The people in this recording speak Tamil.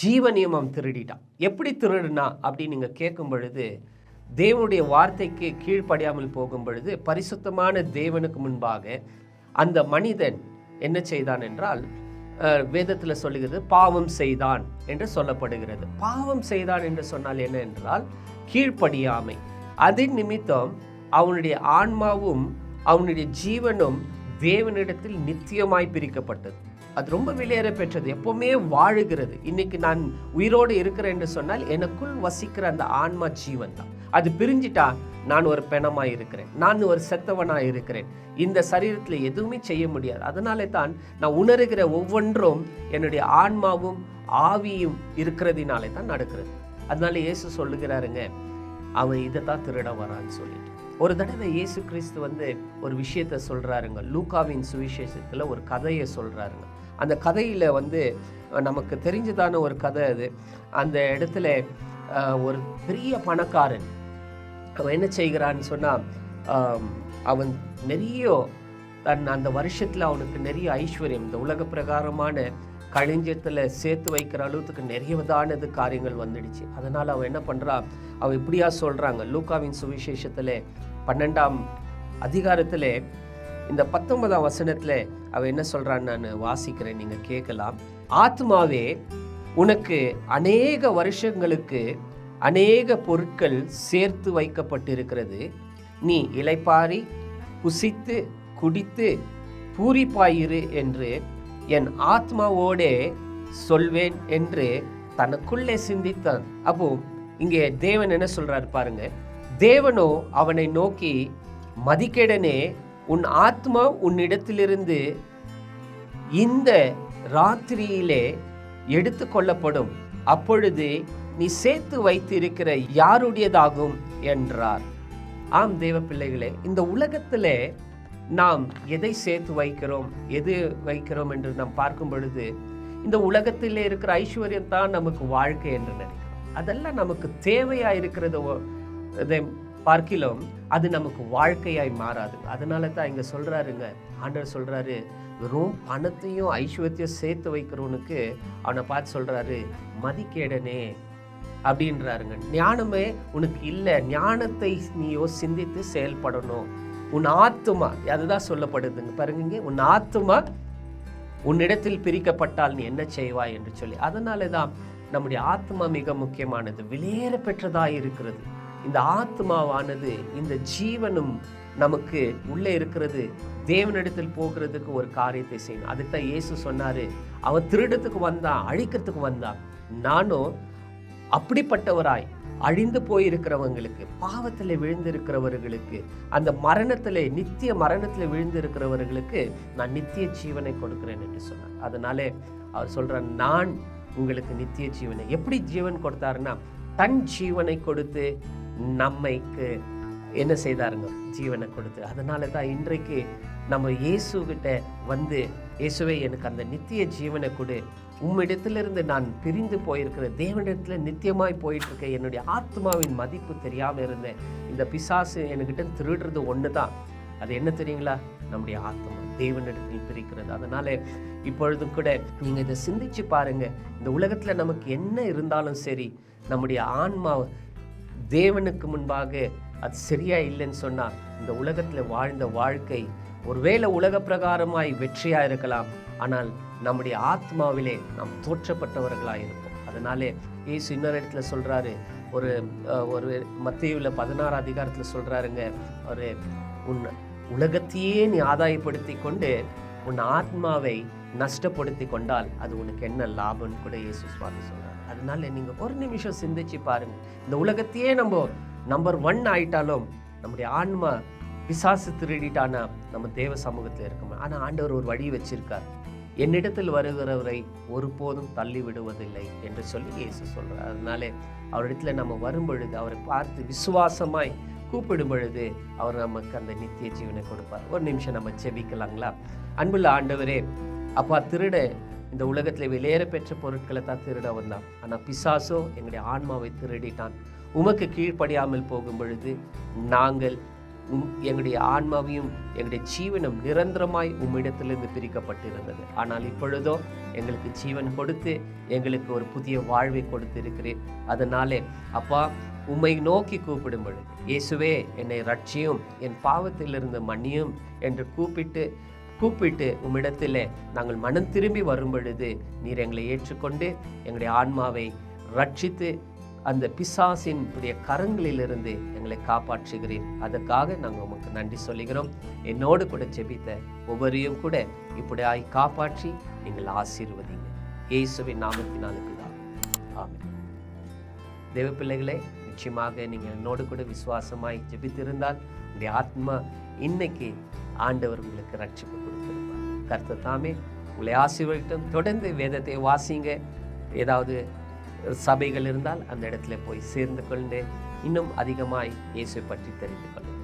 ஜீவனையும் அவன் திருடிட்டான். எப்படி திருடுனா அப்படின்னு நீங்கள் கேட்கும் பொழுது, தேவனுடைய வார்த்தைக்கு கீழ்ப்படியாமல் போகும் பொழுது பரிசுத்தமான தேவனுக்கு முன்பாக அந்த மனிதன் என்ன செய்தான் என்றால், வேதத்தில் சொல்லுகிறது பாவம் செய்தான் என்று சொல்லப்படுகிறது. பாவம் செய்தான் என்று சொன்னால் என்ன என்றால் கீழ்ப்படியாமை. அதன் நிமித்தம் அவனுடைய ஆன்மாவும் அவனுடைய ஜீவனும் தேவனிடத்தில் நித்தியமாய் பிரிக்கப்பட்டது. அது ரொம்ப விலையேற பெற்றது, எப்பவுமே வாழுகிறது. இன்னைக்கு நான் உயிரோடு இருக்கிறேன் என்று சொன்னால் எனக்குள் வசிக்கிற அந்த ஆன்மா ஜீவன் தான். அது பிரிஞ்சிட்டா நான் ஒரு பெணமாய் இருக்கிறேன், நான் ஒரு செத்தவனாய் இருக்கிறேன். இந்த சரீரத்தில் எதுவுமே செய்ய முடியாது. அதனாலே தான் நான் உணர்கிற ஒவ்வொன்றும் என்னுடைய ஆன்மாவும் ஆவியும் இருக்கிறதுனாலே தான் நடக்கிறது. அதனால இயேசு சொல்லுகிறாருங்க, அவன் இதை தான் திருட வரான்னு சொல்லிட்டு. ஒரு தடவை இயேசு கிறிஸ்து ஒரு விஷயத்த சொல்றாருங்க. லூக்காவின் சுவிசேஷத்துல ஒரு கதையை சொல்றாருங்க. அந்த கதையில நமக்கு தெரிஞ்சதான ஒரு கதை அது. அந்த இடத்துல ஒரு பெரிய பணக்காரன் அவன் என்ன செய்கிறான்னு சொன்னா, அவன் நிறைய அந்த வருஷத்துல அவனுக்கு நிறைய ஐஸ்வர்யம், இந்த உலக பிரகாரமான களஞ்சியத்துல சேர்த்து வைக்கிற அளவுக்கு நிறையதானது காரியங்கள் வந்துடுச்சு. அதனால அவன் என்ன பண்றான், அவன் இப்படியா சொல்றாங்க. லூக்காவின் சுவிசேஷத்துல 12ஆம் அதிகாரத்துல இந்த 19ஆம் வசனத்துல அவன் என்ன சொல்றான்னு நான் வாசிக்கிறேன், நீங்க கேட்கலாம். ஆத்மாவே, உனக்கு அநேக வருஷங்களுக்கு அநேக பொருட்கள் சேர்த்து வைக்கப்பட்டிருக்கிறது. நீ இளைப்பாரி புசித்து குடித்து பூரிப்பாயிரு என்று என் ஆத்மாவோடே சொல்வேன் என்று தனக்குள்ளே சிந்தித்தான். அப்போ இங்கே தேவன் என்ன சொல்றாரு பாருங்க. தேவனோ அவனை நோக்கி, மதிகேடனே, உன் ஆத்மா உன்னிடத்திலிருந்து இந்த ராத்திரியிலே எடுத்து கொள்ளப்படும். அப்பொழுது நீ சேர்த்து வைத்திருக்கிற யாருடையதாகும் என்றார். ஆம் தேவ பிள்ளைகளே, இந்த உலகத்திலே நாம் எதை சேர்த்து வைக்கிறோம், எது வைக்கிறோம் என்று நாம் பார்க்கும் பொழுது, இந்த உலகத்திலே இருக்கிற ஐஸ்வர்யம் தான் நமக்கு வாழ்க்கை என்று நினைக்கிறோம். அதெல்லாம் நமக்கு தேவையா இருக்கிறத பார்க்கிலும் அது நமக்கு வாழ்க்கையாய் மாறாது. அதனால தான் இங்க சொல்றாருங்க, ஆண்டவர் சொல்றாரு, வெறும் பணத்தையும் ஐஸ்வர்யத்தையும் சேர்த்து வைக்கிறவனுக்கு அவனை பார்த்து சொல்றாரு, மதிகேடனே அப்படின்றாருங்க. ஞானமே உனக்கு இல்லை, ஞானத்தை நீயோ சிந்தித்து செயல்படணும். உன் ஆத்துமா, அதுதான் சொல்லப்படுதுங்க பாருங்க, உன் ஆத்துமா உன்னிடத்தில் பிரிக்கப்பட்டால் நீ என்ன செய்வாய் என்று சொல்லி. அதனால தான் நம்முடைய ஆத்மா மிக முக்கியமானது, விலையேற பெற்றதாய் இருக்கிறது. இந்த ஆத்மாவானது, இந்த ஜீவனும் நமக்கு உள்ளே இருக்கிறது, தேவனிடத்தில் போகிறதுக்கு ஒரு காரியத்தை செய்யணும். அதுதான் இயேசு சொன்னாரு, அவன் திருடத்துக்கு வந்தான், அழிக்கிறதுக்கு வந்தான். நானும் அப்படிப்பட்டவராய் அழிந்து போயிருக்கிறவங்களுக்கு, பாவத்தில் விழுந்திருக்கிறவர்களுக்கு, அந்த மரணத்தில், நித்திய மரணத்தில் விழுந்திருக்கிறவர்களுக்கு நான் நித்திய ஜீவனை கொடுக்கிறேன் என்று சொன்னார். அதனாலே அவர் சொல்றார், நான் உங்களுக்கு நித்திய ஜீவனை. எப்படி ஜீவன் கொடுத்தாருன்னா, தன் ஜீவனை கொடுத்து நம்மைக்கு என்ன செய்தாருங்க, ஜீவனை கொடுத்து. அதனால தான் இன்றைக்கு நம்ம இயேசு கிட்ட இயேசுவே எனக்கு அந்த நித்திய ஜீவனை கொடு, உம்மிடத்திலிருந்து நான் பிரிந்து போயிருக்கிற தேவனிடத்துல நித்தியமாய் போயிட்டு இருக்க, என்னுடைய ஆத்மாவின் மதிப்பு தெரியாம இருந்தேன். இந்த பிசாசு என்கிட்ட திருடுறது ஒண்ணுதான், அது என்ன தெரியுங்களா, நம்முடைய ஆத்மா தேவனிடத்தில் பிரிக்கிறது. அதனால இப்பொழுதும் கூட நீங்க இதை சிந்திச்சு பாருங்க. இந்த உலகத்துல நமக்கு என்ன இருந்தாலும் சரி, நம்முடைய ஆன்மா தேவனுக்கு முன்பாக அது சரியா இல்லைன்னு சொன்னா, இந்த உலகத்துல வாழ்ந்த வாழ்க்கை ஒருவேளை உலக பிரகாரமாய் வெற்றியா இருக்கலாம், ஆனால் நம்முடைய ஆத்மாவிலே நாம் தோற்றப்பட்டவர்களாக இருப்போம். அதனாலே இயேசு இன்னொரு இடத்துல சொல்றாரு, ஒரு மத்தேயுல 16 அதிகாரத்துல சொல்றாருங்க, உன் உலகத்தையே நீ ஆதாயப்படுத்தி கொண்டு உன் ஆத்மாவை நஷ்டப்படுத்தி கொண்டால் அது உனக்கு என்ன லாபம்னு கூட இயேசு சுவாமி சொல்றாரு. அதனால நீங்க ஒரு நிமிஷம் சிந்திச்சு பாருங்க. இந்த உலகத்தையே நம்ம நம்பர் 1 ஆயிட்டாலும் நம்முடைய ஆன்மா பிசாசு திருடிட்டானா நம்ம தேவ சமூகத்தில் இருக்கணும். ஆனா ஆண்டவர் ஒரு வழி வச்சிருக்கார், என்னிடத்தில் வருகிறவரை ஒருபோதும் தள்ளி விடுவதில்லை என்று சொல்லி இயேசு சொல்றார். அதனாலே அவரிடத்துல நம்ம வரும் பொழுது, அவரை பார்த்து விசுவாசமாய் கூப்பிடும் பொழுது அவர் நமக்கு அந்த நித்திய ஜீவனை கொடுப்பார். ஒரு நிமிஷம் நம்ம செபிக்கலாங்களா? அன்புள்ள ஆண்டவரே, அப்பா, திருட இந்த உலகத்துல விலையேற பெற்ற பொருட்களை தான் திருட வந்தான், ஆனா பிசாசோ எங்களுடைய ஆன்மாவை திருடிட்டான். உமக்கு கீழ்ப்படியாமல் போகும் பொழுது நாங்கள் எங்களுடைய ஆன்மாவையும் எங்களுடைய ஜீவனம் நிரந்தரமாய் உம்மிடத்திலிருந்து பிரிக்கப்பட்டிருந்தது. ஆனால் இப்பொழுதோ எங்களுக்கு ஜீவன் கொடுத்து எங்களுக்கு ஒரு புதிய வாழ்வை கொடுத்து இருக்கிறேன். அதனாலே அப்பா, உம்மை நோக்கி கூப்பிடும் பொழுது, இயேசுவே என்னை ரட்சியும், என் பாவத்திலிருந்து மன்னியும் என்று கூப்பிட்டு உம்மிடத்திலே நாங்கள் மனம் திரும்பி வரும் பொழுது நீர் எங்களை ஏற்றுக்கொண்டு எங்களுடைய ஆன்மாவை ரட்சித்து அந்த பிசாசின் கரங்களிலிருந்து எங்களை காப்பாற்றுகிறீர். அதற்காக நாங்கள் உமக்கு நன்றி சொல்லுகிறோம். என்னோடு கூட ஜெபித்த ஒவ்வொருவரையும் கூட இப்படியாய் காப்பாற்றி நீங்கள் ஆசீர்வதிங்க. இயேசுவின் நாமத்தினாலுக்கு தான் ஆமென். தேவ பிள்ளைகளே, நிச்சயமாக நீங்கள் என்னோடு கூட விசுவாசமாய் ஜெபித்திருந்தால் உங்களுடைய ஆத்மா இன்னைக்கு ஆண்டவர் உங்களுக்கு ரட்சிப்பு கொடுத்திருப்பார். கர்த்தர் தாமே உங்களை ஆசீர்வதிக்கட்டும். தொடர்ந்து வேதத்தை வாசிங்க. ஏதாவது சபைகள் இருந்தால் அந்த இடத்துல போய் சேர்ந்து கொண்டு இன்னும் அதிகமாய் இயேசுவை பற்றி தெரிந்து கொள்ளுங்கள்.